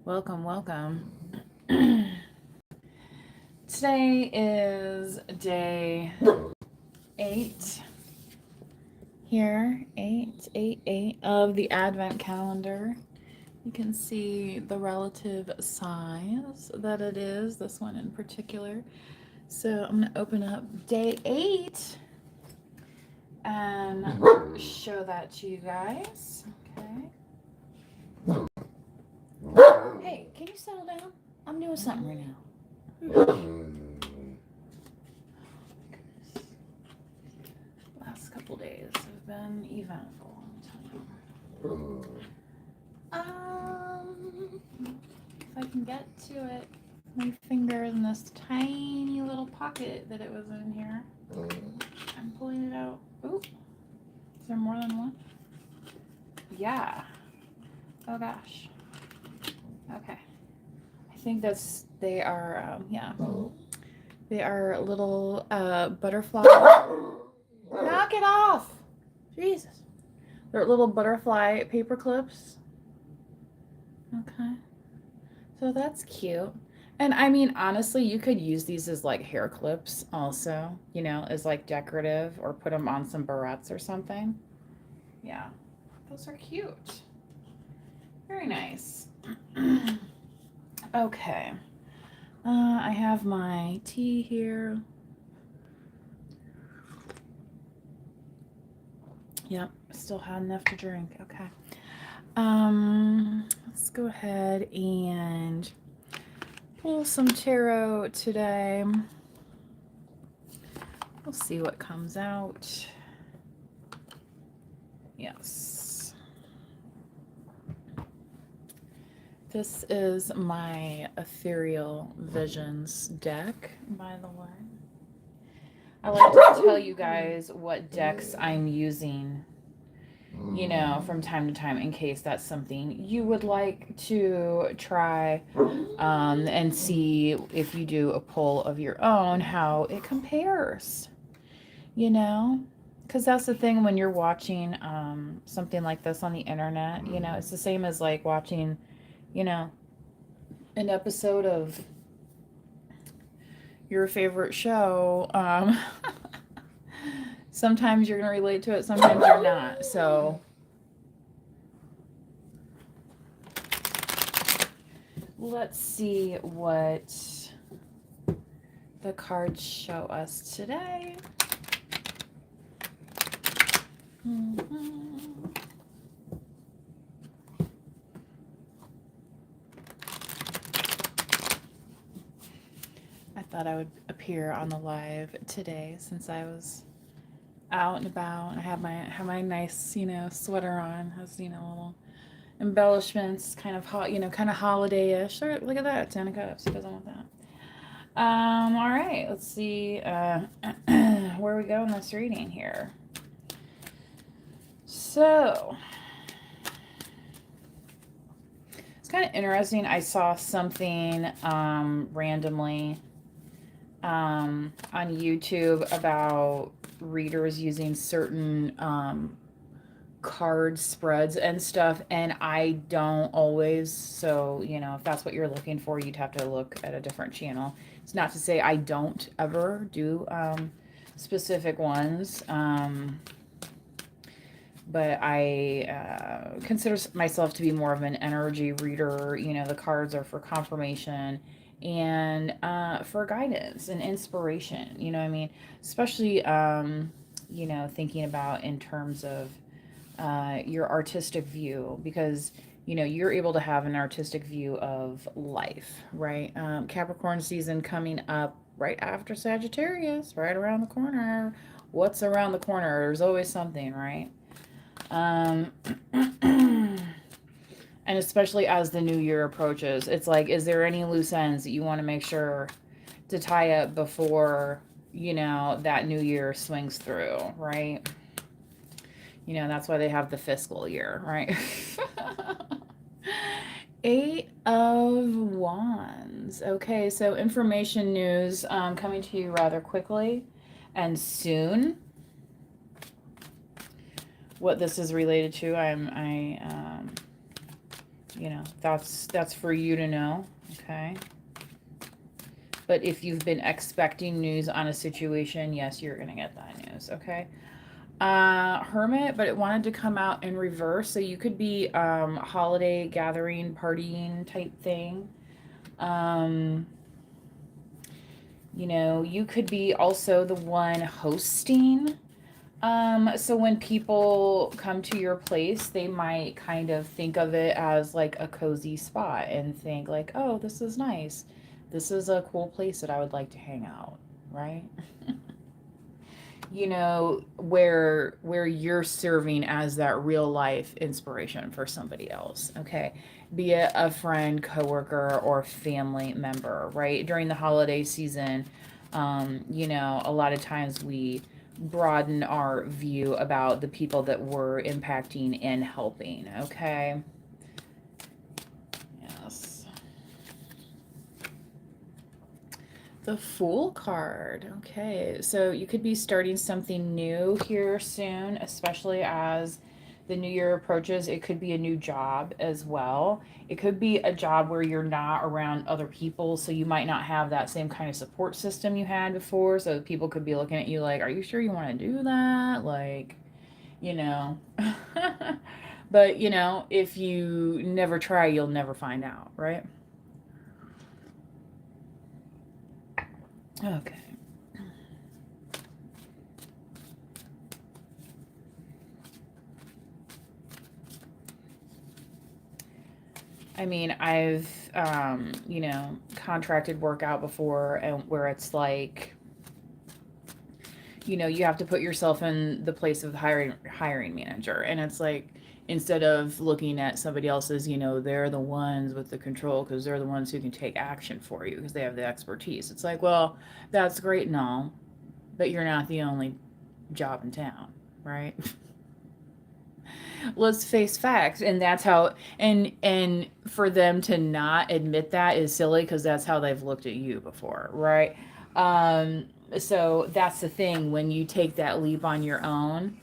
Welcome, welcome. Today is day 8 here, 8 of the Advent calendar. You can see the relative size that it is, this one in particular. So I'm going to open up day 8 and show that to you guys. Okay. Hey, can you settle down? I'm doing something right now. Last couple days have been eventful. If I can get to it, my finger in this tiny little pocket that it was in here. I'm pulling it out. Ooh, is there more than one? Yeah. Oh gosh. Okay. I think they are, yeah. They are little butterfly. Knock it off! Jesus. They're little butterfly paper clips. Okay. So that's cute. And I mean, honestly, you could use these as like hair clips also, as like decorative or put them on some barrettes or something. Yeah. Those are cute. Very nice. Okay. I have my tea here. Yep, still had enough to drink. Okay. Let's go ahead and pull some tarot today. We'll see what comes out. Yes. This is my Ethereal Visions deck, by the way. I like to tell you guys what decks I'm using, from time to time in case that's something you would like to try and see if you do a pull of your own, how it compares, because that's the thing when you're watching something like this on the internet, it's the same as like watching, an episode of your favorite show. Sometimes you're going to relate to it, sometimes you're not. So let's see what the cards show us today. I thought I would appear on the live today since I was out and about. I have my nice, sweater on. Has, little embellishments, kind of hot, kind of holiday-ish. Look at that, 10 of Cups. Who doesn't want that? All right, let's see where we go in this reading here. So it's kind of interesting. I saw something randomly on YouTube about readers using certain card spreads and stuff, and I don't always. So, if that's what you're looking for, you'd have to look at a different channel. It's not to say I don't ever do specific ones, but I consider myself to be more of an energy reader. The cards are for confirmation and for guidance and inspiration, what I mean? Especially, thinking about in terms of your artistic view, because, you're able to have an artistic view of life, right? Capricorn season coming up right after Sagittarius, right around the corner. What's around the corner? There's always something, right? And especially as the new year approaches, it's like, is there any loose ends that you want to make sure to tie up before, that new year swings through, right? That's why they have the fiscal year, right? 8 of Wands. Okay, so information news coming to you rather quickly and soon. What this is related to, I You know, that's for you to know, okay? But if you've been expecting news on a situation, yes, you're gonna get that news, okay? Hermit, but it wanted to come out in reverse, so you could be holiday gathering, partying type thing. Um, you know, you could be also the one hosting. So when people come to your place, they might kind of think of it as like a cozy spot and think like, "Oh, this is nice. This is a cool place that I would like to hang out," right? You know, where you're serving as that real life inspiration for somebody else, okay? Be it a friend, coworker, or family member, right? During the holiday season, you know, a lot of times we broaden our view about the people that we're impacting and helping, okay? Yes. The Fool card. Okay. So you could be starting something new here soon, especially as the new year approaches. It could be a new job as well. It could be a job where you're not around other people, so you might not have that same kind of support system you had before. So people could be looking at you like, "Are you sure you want to do that?" Like, you know. But, you know, if you never try, you'll never find out, right? Okay. I mean, I've you know, contracted work out before and where it's like, you know, you have to put yourself in the place of the hiring manager, and it's like instead of looking at somebody else's, you know, they're the ones with the control because they're the ones who can take action for you because they have the expertise. It's like, well, that's great and all, but you're not the only job in town, right? Let's face facts, and that's how, and for them to not admit that is silly because that's how they've looked at you before, right? So that's the thing, when you take that leap on your own,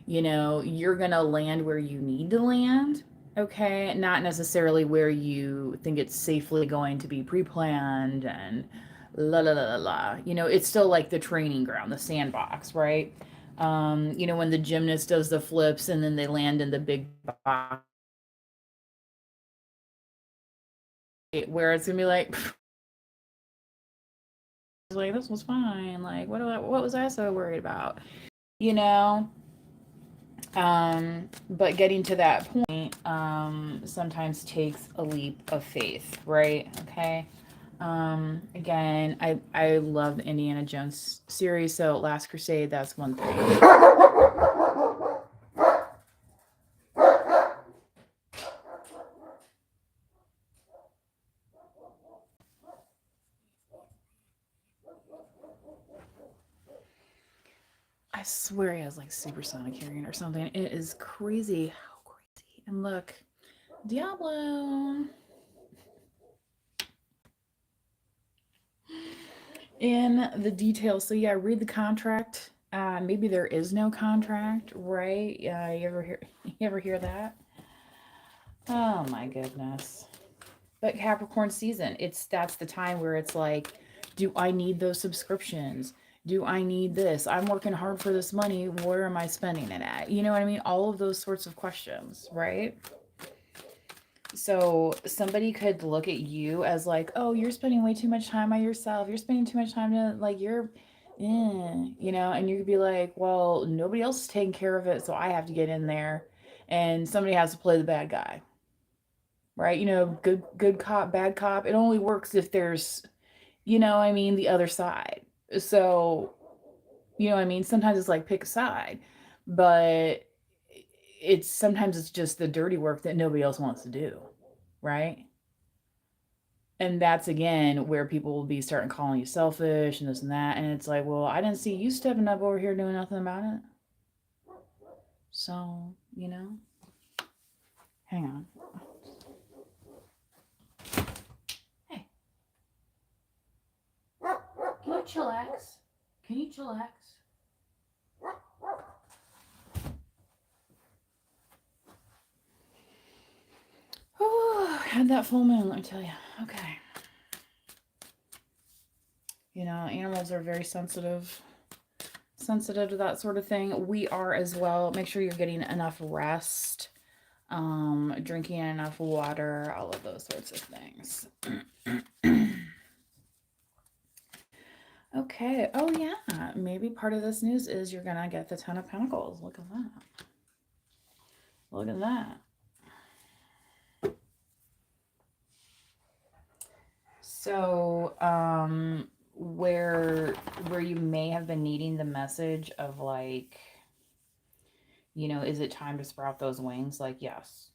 you know, you're gonna land where you need to land, okay, not necessarily where you think it's safely going to be pre-planned and la la la la la. You know, it's still like the training ground, the sandbox, right? You know, when the gymnast does the flips and then they land in the big box, where it's gonna be like, like this was fine. Like, what was I so worried about? You know, but getting to that point sometimes takes a leap of faith, right? Okay. Again, I love the Indiana Jones series, so Last Crusade, that's one thing. I swear he has like supersonic hearing or something. It is crazy how crazy. And look, Diablo in the details. So yeah, read the contract. Maybe there is no contract, right? You ever hear that? Oh my goodness. But Capricorn season, it's that's the time where it's like, do I need those subscriptions? Do I need this? I'm working hard for this money. Where am I spending it at? You know what I mean? All of those sorts of questions, right? So somebody could look at you as like, oh, you're spending way too much time on yourself. You're spending too much time to like you know, and you could be like, well, nobody else is taking care of it, so I have to get in there, and somebody has to play the bad guy, right? You know, good cop, bad cop. It only works if there's, you know, I mean, the other side. So, you know, I mean, sometimes it's like pick a side, but it's sometimes it's just the dirty work that nobody else wants to do, right? And that's again where people will be starting calling you selfish and this and that. And it's like, well, I didn't see you stepping up over here doing nothing about it. So, you know, hang on. Hey, can you chillax? Can you chillax? had that full moon, let me tell you. Okay. You know, animals are very sensitive to that sort of thing. We are as well. Make sure you're getting enough rest, drinking enough water, all of those sorts of things. Okay. Oh, yeah. Maybe part of this news is you're going to get the Ten of Pentacles. Look at that. Look at that. So, where you may have been needing the message of like, you know, is it time to sprout those wings? Like, yes.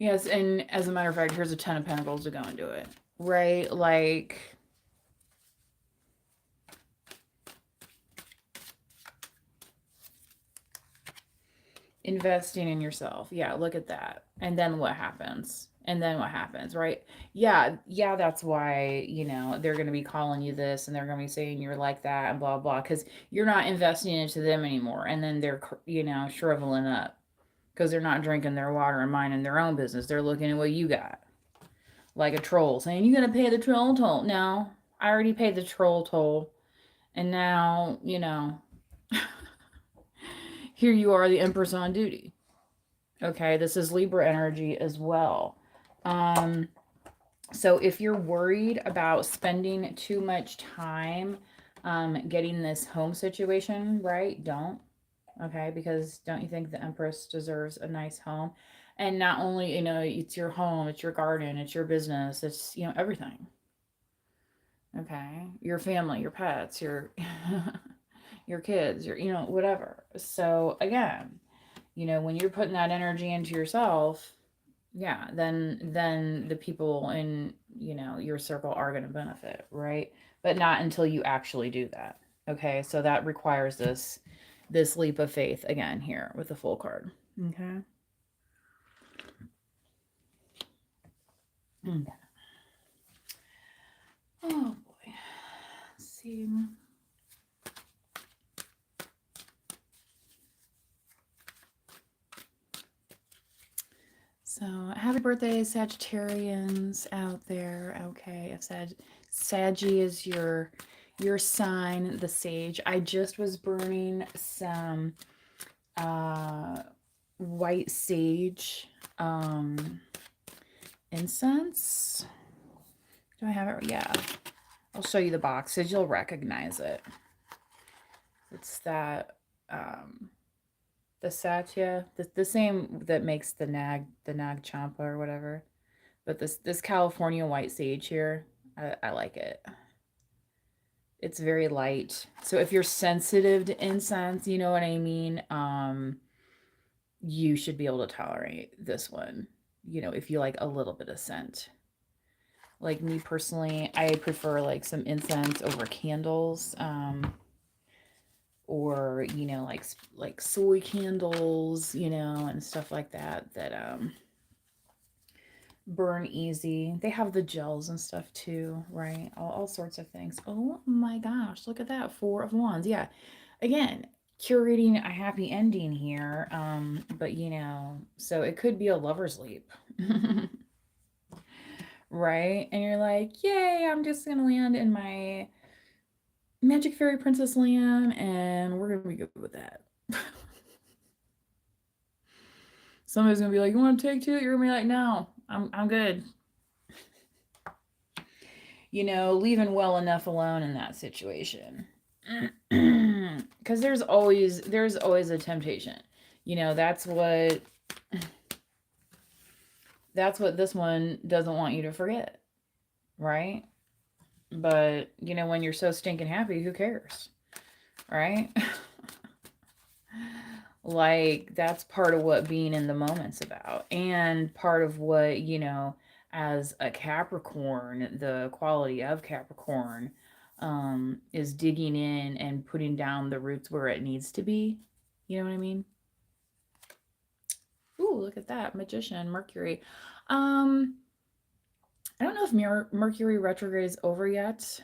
Yes, and as a matter of fact, here's a Ten of Pentacles to go and do it. Right? Like, investing in yourself. Yeah, look at that. And then what happens? And then what happens, right? Yeah, that's why, you know, they're going to be calling you this and they're going to be saying you're like that and blah, blah, because you're not investing into them anymore. And then they're, you know, shriveling up because they're not drinking their water and minding their own business. They're looking at what you got. Like a troll saying, you're going to pay the troll toll. No, I already paid the troll toll. And now, you know, here you are, the Empress on duty. Okay, this is Libra energy as well. So if you're worried about spending too much time getting this home situation right, don't. Okay, because don't you think the Empress deserves a nice home? And not only, you know, it's your home, it's your garden, it's your business, it's, you know, everything. Okay, your family, your pets, your your kids, your, you know, whatever. So again, you know, when you're putting that energy into yourself, yeah, then the people in, you know, your circle are going to benefit, right? But not until you actually do that. Okay, so that requires this leap of faith again here with the Fool card. Okay. Okay. Oh boy. Let's see. So happy birthday, Sagittarians out there. Okay, if Saggy is your sign, the sage. I just was burning some white sage incense. Do I have it? Yeah. I'll show you the box because you'll recognize it. It's that the Satya, the same that makes the Nag Champa or whatever. But this California white sage here, I like it. It's very light. So if you're sensitive to incense, you know what I mean? You should be able to tolerate this one. You know, if you like a little bit of scent. Like me personally, I prefer like some incense over candles. Or, you know, like soy candles, you know, and stuff like that burn easy. They have the gels and stuff too, right? All sorts of things. Oh my gosh, look at that. 4 of Wands. Yeah. Again, curating a happy ending here. But you know, so it could be a lover's leap. Right? And you're like, yay, I'm just gonna land in my Magic Fairy Princess land and we're gonna be good with that. Somebody's gonna be like, you want to take 2? You're gonna be like, no, I'm good. You know, leaving well enough alone in that situation. Because there's always a temptation. You know, that's what this one doesn't want you to forget, right? But you know, when you're so stinking happy, who cares, right? Like, that's part of what being in the moment's about, and part of what, you know, as a Capricorn, the quality of Capricorn is digging in and putting down the roots where it needs to be. You know what I mean? Ooh, look at that. Magician, Mercury. I don't know if Mercury retrograde is over yet.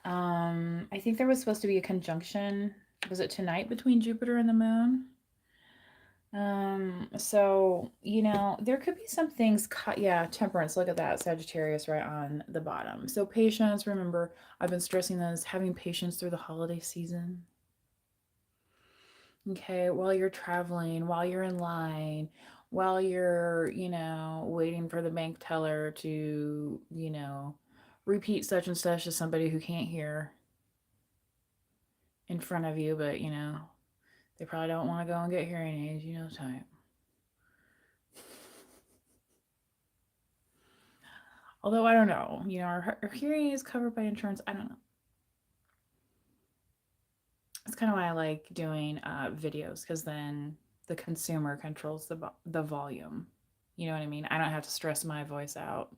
I think there was supposed to be a conjunction. Was it tonight between Jupiter and the moon? So, you know, there could be some things, yeah, temperance, look at that, Sagittarius right on the bottom. So patience, remember, I've been stressing this, having patience through the holiday season. Okay, while you're traveling, while you're in line, while you're, you know, waiting for the bank teller to, you know, repeat such and such to somebody who can't hear in front of you, but, you know, they probably don't want to go and get hearing aids, you know, type. Although I don't know, you know, our hearing is covered by insurance. I don't know. That's kind of why I like doing videos, because then the consumer controls the volume. You know what I mean? I don't have to stress my voice out.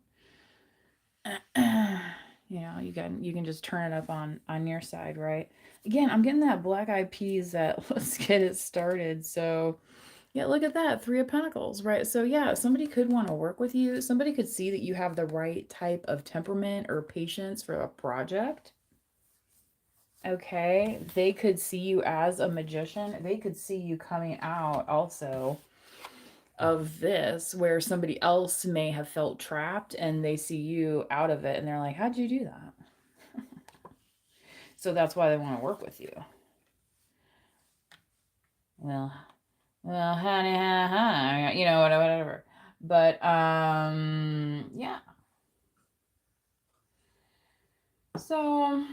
You know, you can just turn it up on your side, right? Again, I'm getting that Black Eyed Peas that let's get it started. So yeah, look at that. 3 of Pentacles, right? So yeah, somebody could want to work with you. Somebody could see that you have the right type of temperament or patience for a project. Okay. They could see you as a magician. They could see you coming out also of this where somebody else may have felt trapped and they see you out of it and they're like, how'd you do that? So that's why they want to work with you. Well, honey, you know, whatever. But yeah. So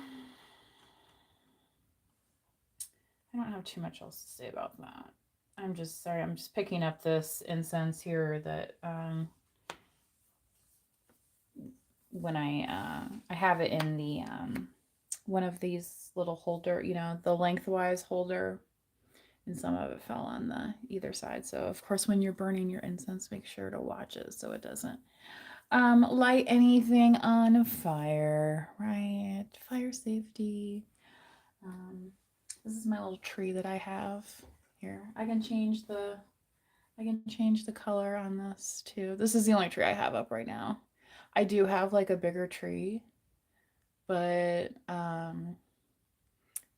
I don't have too much else to say about that. I'm just sorry. I'm just picking up this incense here that when I have it in the one of these little holder, you know, the lengthwise holder, and some of it fell on the either side. So of course, when you're burning your incense, make sure to watch it so it doesn't light anything on fire, right? Fire safety. This is my little tree that I have here. I can change the color on this too. This is the only tree I have up right now. I do have like a bigger tree, but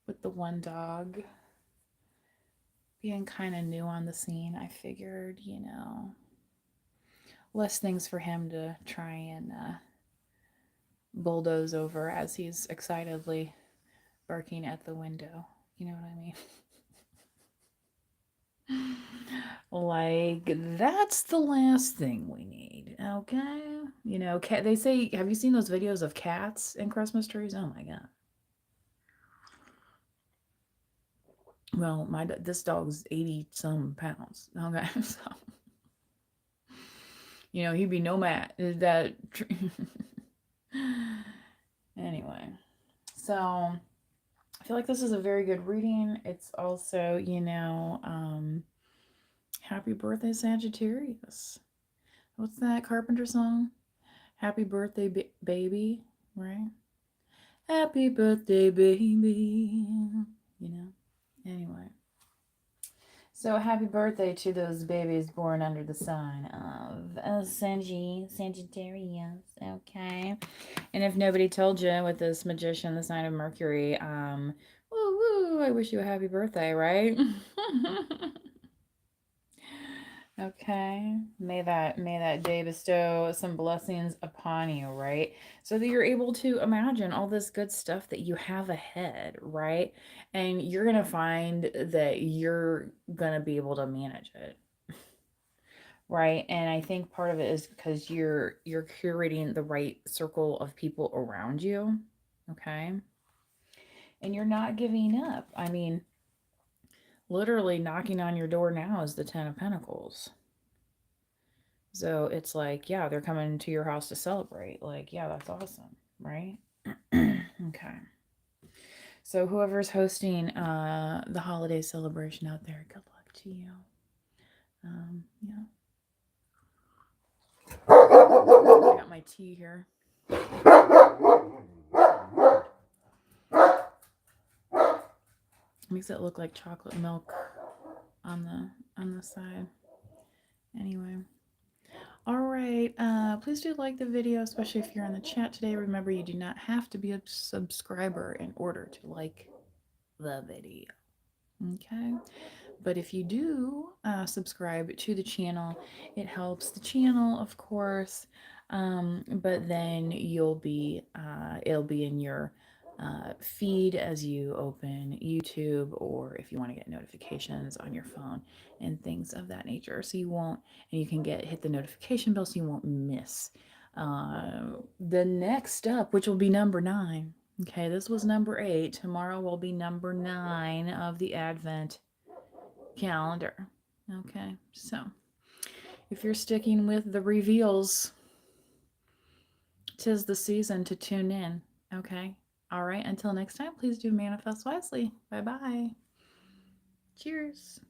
with the one dog being kind of new on the scene, I figured, you know, less things for him to try and bulldoze over as he's excitedly barking at the window. You know what I mean? Like, that's the last thing we need, okay? You know, they say, have you seen those videos of cats in Christmas trees? Oh my god. Well, this dog's 80 some pounds. Okay, so you know he'd be no mat. That anyway. So I feel like this is a very good reading. It's also, you know, happy birthday, Sagittarius. What's that Carpenter song? Happy birthday, baby, right? Happy birthday, baby. You know. Anyway. So happy birthday to those babies born under the sign of Sagittarius. Okay. And if nobody told you with this magician, the sign of Mercury, woo woo, I wish you a happy birthday, right? Okay. May that day bestow some blessings upon you, right? So that you're able to imagine all this good stuff that you have ahead, right? And you're going to find that you're going to be able to manage it. Right? And I think part of it is because you're curating the right circle of people around you, okay? And you're not giving up. I mean, literally knocking on your door now is the 10 of Pentacles. So it's like, yeah, they're coming to your house to celebrate. Like, yeah, that's awesome, right? Okay. So whoever's hosting the holiday celebration out there, good luck to you. Yeah. I got my tea here. Makes it look like chocolate milk on the side. Anyway. All right. Please do like the video, especially if you're in the chat today. Remember, you do not have to be a subscriber in order to like the video. Okay. But if you do subscribe to the channel, it helps the channel, of course. But then it'll be in your feed as you open YouTube, or if you want to get notifications on your phone and things of that nature. So you won't, and you can hit the notification bell so you won't miss the next up, which will be number 9. Okay, this was number 8. Tomorrow will be number 9 of the Advent calendar. Okay, so if you're sticking with the reveals, 'tis the season to tune in. Okay, all right, until next time, please do manifest wisely. Bye bye. Cheers.